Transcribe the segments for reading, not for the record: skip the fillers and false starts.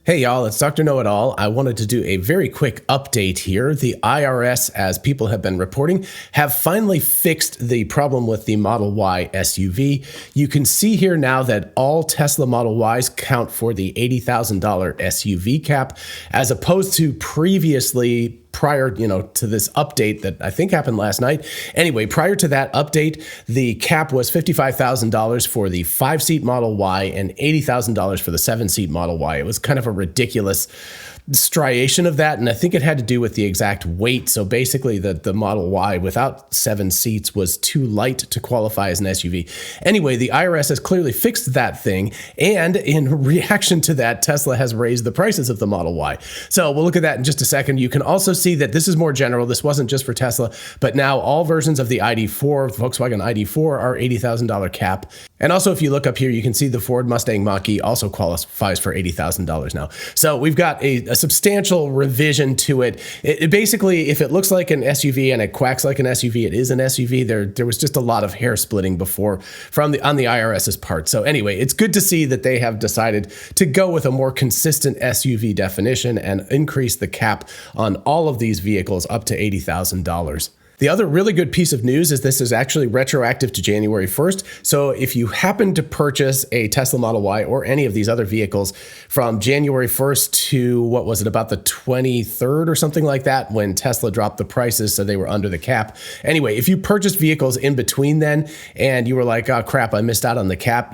Hey y'all, it's Dr. Know-It-All. I wanted to do a very quick update here. The IRS, as people have been reporting, have finally fixed the problem with the Model Y SUV. You can see here now that all Tesla Model Ys count for the $80,000 SUV cap, as opposed to previously prior, to this update that I think happened last night. Anyway, prior to that update, the cap was $55,000 for the 5-seat Model Y and $80,000 for the 7-seat Model Y. It was kind of a ridiculous striation of that, and I think it had to do with the exact weight. So basically the Model Y without 7 seats was too light to qualify as an SUV. Anyway, the IRS has clearly fixed that thing, and in reaction to that, Tesla has raised the prices of the Model Y. So we'll look at that in just a second. You can also see that this is more general. This wasn't just for Tesla, but now all versions of the ID4, Volkswagen ID4, are $80,000 cap. And also, if you look up here, you can see the Ford Mustang Mach-E also qualifies for $80,000 now. So we've got a substantial revision to it. It basically, if it looks like an SUV and it quacks like an SUV, it is an SUV. There was just a lot of hair splitting before on the IRS's part. So anyway, it's good to see that they have decided to go with a more consistent SUV definition and increase the cap on all of these vehicles up to $80,000. The other really good piece of news is this is actually retroactive to January 1st. So if you happen to purchase a Tesla Model Y or any of these other vehicles from January 1st to, about the 23rd or something like that, when Tesla dropped the prices so they were under the cap. Anyway, if you purchased vehicles in between then and you were like, oh crap, I missed out on the cap,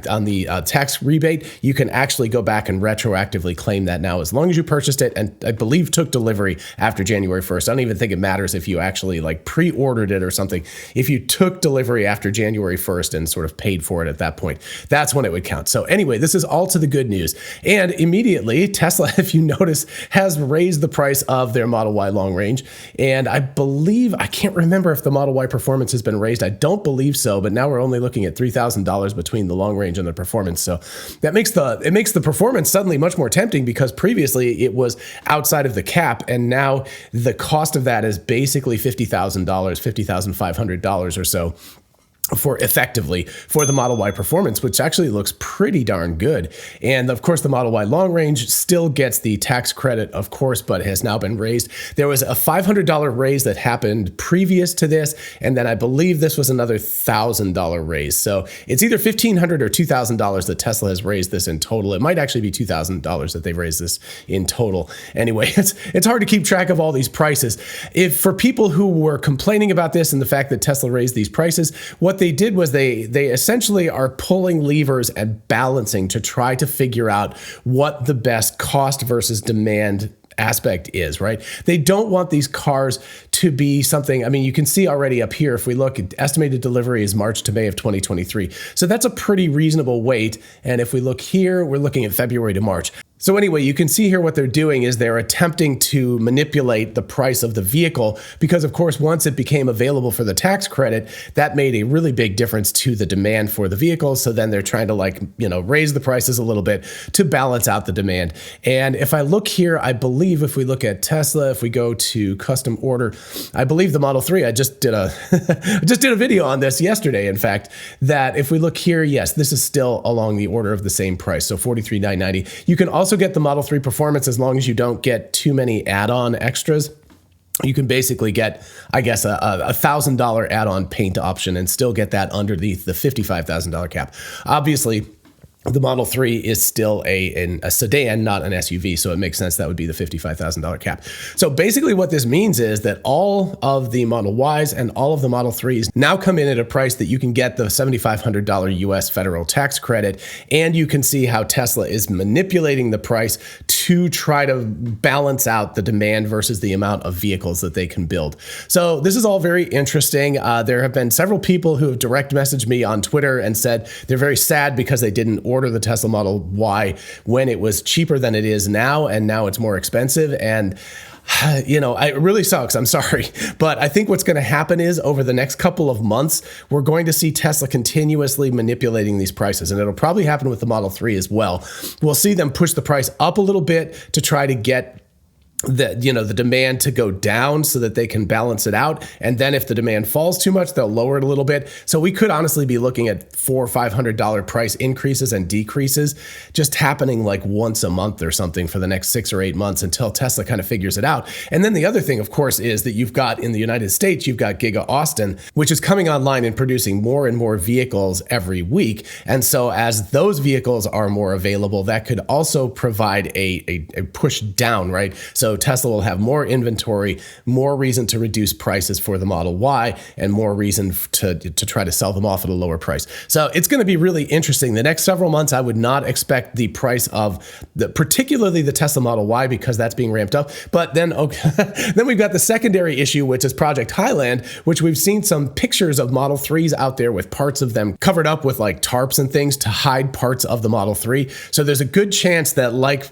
on the tax rebate, you can actually go back and retroactively claim that now as long as you purchased it and I believe took delivery after January 1st. I don't even think it matters if you actually pre-ordered it or something. If you took delivery after January 1st and sort of paid for it at that point, that's when it would count. So anyway, this is all to the good news. And immediately Tesla, if you notice, has raised the price of their Model Y long range. And I can't remember if the Model Y Performance has been raised. I don't believe so, but now we're only looking at $3,000 between the long range and the Performance. So that makes the Performance suddenly much more tempting, because previously it was outside of the cap, and now the cost of that is basically $50,000, $50,500 or so for the Model Y Performance, which actually looks pretty darn good. And of course, the Model Y long range still gets the tax credit, of course, but has now been raised. There was a $500 raise that happened previous to this, and then I believe this was another $1,000 raise. So it's either $1,500 or $2,000 that Tesla has raised this in total. It might actually be $2,000 that they've raised this in total. Anyway, it's hard to keep track of all these prices. If for people who were complaining about this and the fact that Tesla raised these prices, what they did was they essentially are pulling levers and balancing to try to figure out what the best cost versus demand aspect is, right? They don't want these cars to be something, you can see already up here, if we look, estimated delivery is March to May of 2023. So that's a pretty reasonable wait. And if we look here, we're looking at February to March. So anyway, you can see here what they're doing is they're attempting to manipulate the price of the vehicle, because of course, once it became available for the tax credit, that made a really big difference to the demand for the vehicle. So then they're trying to raise the prices a little bit to balance out the demand. And if I look here, I believe if we look at Tesla, if we go to custom order, I believe the Model 3, I just did a video on this yesterday, in fact, that if we look here, yes, this is still along the order of the same price. So $43,990. You can also get the Model 3 Performance as long as you don't get too many add-on extras. You can basically get, I guess, a $1,000 add-on paint option and still get that underneath the $55,000 cap. Obviously, the Model 3 is still a sedan, not an SUV, so it makes sense that would be the $55,000 cap. So basically what this means is that all of the Model Ys and all of the Model 3s now come in at a price that you can get the $7,500 US federal tax credit, and you can see how Tesla is manipulating the price to try to balance out the demand versus the amount of vehicles that they can build. So this is all very interesting. There have been several people who have direct messaged me on Twitter and said they're very sad because they didn't order the Tesla Model Y when it was cheaper than it is now, and now it's more expensive. And it really sucks. I'm sorry. But I think what's going to happen is over the next couple of months, we're going to see Tesla continuously manipulating these prices. And it'll probably happen with the Model 3 as well. We'll see them push the price up a little bit to try to get the demand to go down so that they can balance it out. And then if the demand falls too much, they'll lower it a little bit. So we could honestly be looking at $400 or $500 price increases and decreases just happening like once a month or something for the next 6 or 8 months until Tesla kind of figures it out. And then the other thing, of course, is that you've got in the United States, you've got Giga Austin, which is coming online and producing more and more vehicles every week. And so as those vehicles are more available, that could also provide a push down, right? So Tesla will have more inventory, more reason to reduce prices for the Model Y, and more reason to try to sell them off at a lower price. So it's going to be really interesting. The next several months, I would not expect the price of particularly the Tesla Model Y, because that's being ramped up. But then, then we've got the secondary issue, which is Project Highland, which we've seen some pictures of Model 3s out there with parts of them covered up with like tarps and things to hide parts of the Model 3. So there's a good chance that, like,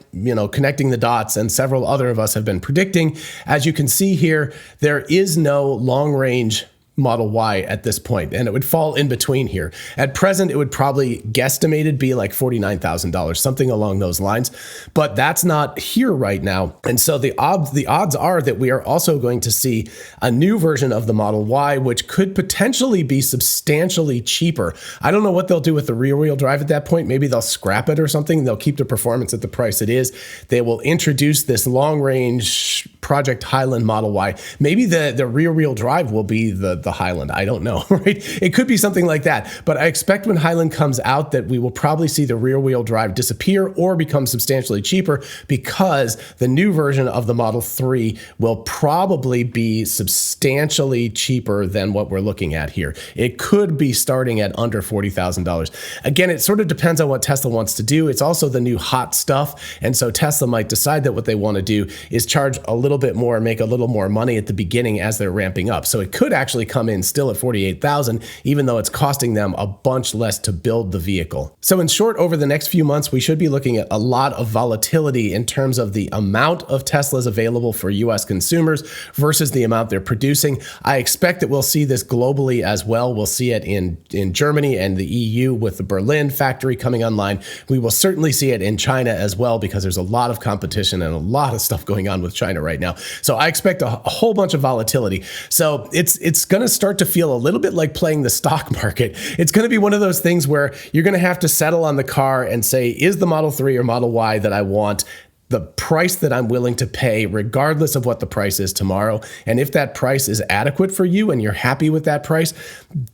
connecting the dots, and several other of us have been predicting, as you can see here, there is no long-range Model Y at this point, and it would fall in between here. At present, it would probably guesstimated be like $49,000, something along those lines, but that's not here right now. And so the odds are that we are also going to see a new version of the Model Y, which could potentially be substantially cheaper. I don't know what they'll do with the rear-wheel drive at that point. Maybe they'll scrap it or something. They'll keep the performance at the price it is. They will introduce this long-range Project Highland Model Y. Maybe the rear-wheel drive will be the Highland. I don't know, right? It could be something like that. But I expect when Highland comes out that we will probably see the rear-wheel drive disappear or become substantially cheaper, because the new version of the Model 3 will probably be substantially cheaper than what we're looking at here. It could be starting at under $40,000. Again, it sort of depends on what Tesla wants to do. It's also the new hot stuff. And so Tesla might decide that what they want to do is charge a little bit more, make a little more money at the beginning as they're ramping up. So it could actually come in still at $48,000, even though it's costing them a bunch less to build the vehicle. So in short, over the next few months, we should be looking at a lot of volatility in terms of the amount of Teslas available for US consumers versus the amount they're producing. I expect that we'll see this globally as well. We'll see it in Germany and the EU with the Berlin factory coming online. We will certainly see it in China as well, because there's a lot of competition and a lot of stuff going on with China right now. So I expect a whole bunch of volatility. So it's going to start to feel a little bit like playing the stock market. It's going to be one of those things where you're going to have to settle on the car and say, is the Model 3 or Model Y that I want the price that I'm willing to pay, regardless of what the price is tomorrow? And if that price is adequate for you and you're happy with that price,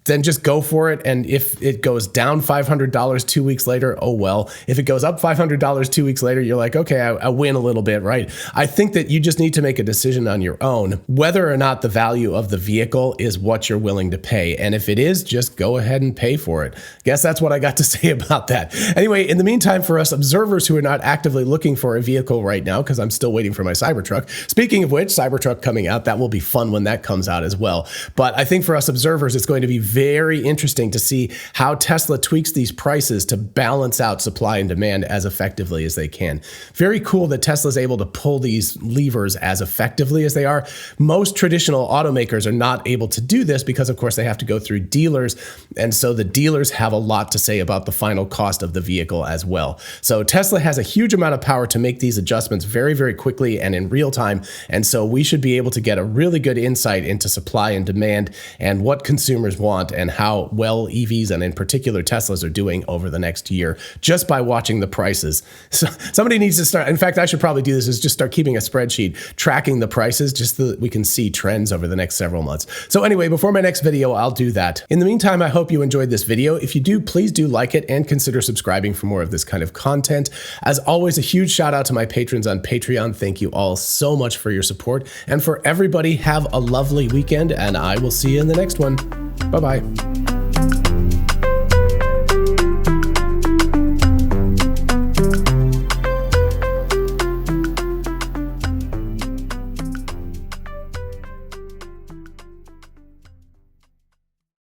then just go for it. And if it goes down $500 2 weeks later, oh well. If it goes up $500 2 weeks later, you're like, okay, I win a little bit, right? I think that you just need to make a decision on your own, whether or not the value of the vehicle is what you're willing to pay. And if it is, just go ahead and pay for it. Guess that's what I got to say about that. Anyway, in the meantime, for us observers who are not actively looking for a vehicle right now, because I'm still waiting for my Cybertruck. Speaking of which, Cybertruck coming out, that will be fun when that comes out as well. But I think for us observers, it's going to be very interesting to see how Tesla tweaks these prices to balance out supply and demand as effectively as they can. Very cool that Tesla's able to pull these levers as effectively as they are. Most traditional automakers are not able to do this because, of course, they have to go through dealers. And so the dealers have a lot to say about the final cost of the vehicle as well. So Tesla has a huge amount of power to make these adjustments very, very quickly and in real time. And so we should be able to get a really good insight into supply and demand and what consumers want and how well EVs, and in particular Teslas, are doing over the next year just by watching the prices. So somebody needs to start, in fact, I should probably do this, is just start keeping a spreadsheet tracking the prices just so that we can see trends over the next several months. So anyway, before my next video, I'll do that. In the meantime, I hope you enjoyed this video. If you do, please do like it and consider subscribing for more of this kind of content. As always, a huge shout out to my patrons on Patreon. Thank you all so much for your support. And for everybody, have a lovely weekend, and I will see you in the next one. Bye-bye.